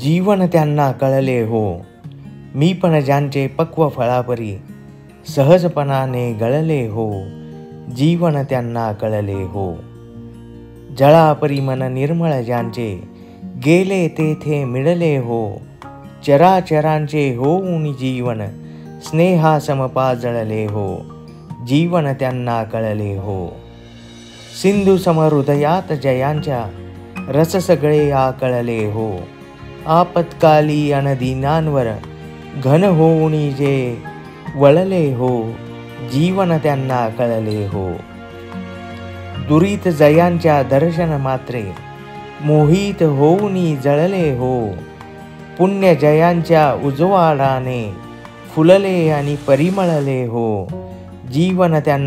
जीवन त्यांना कळले हो, मी पण ज्यांचे पक्व फळापरी सहजपणाने गळले हो, जीवन त्यांना कळले हो. जळापरी मन निर्मळ ज्यांचे गेले तेथे मिळले हो, चराचरांचे होऊन जीवन स्नेहासम पाजळले हो, जीवन त्यांना कळले हो. सिंधू सम हृदयात जयांच्या रस सगळे आकळले हो, आपत्काली अनदीनांवर घन होऊनी जे वळले हो, जीवन त्यांना कळले हो. दुरीत जयांच्या दर्शन मात्रे मोहित होऊनी जळले हो, पुण्य जयांच्या उजवाडाने फुलले आणि परिमळले हो, जीवन त्यांना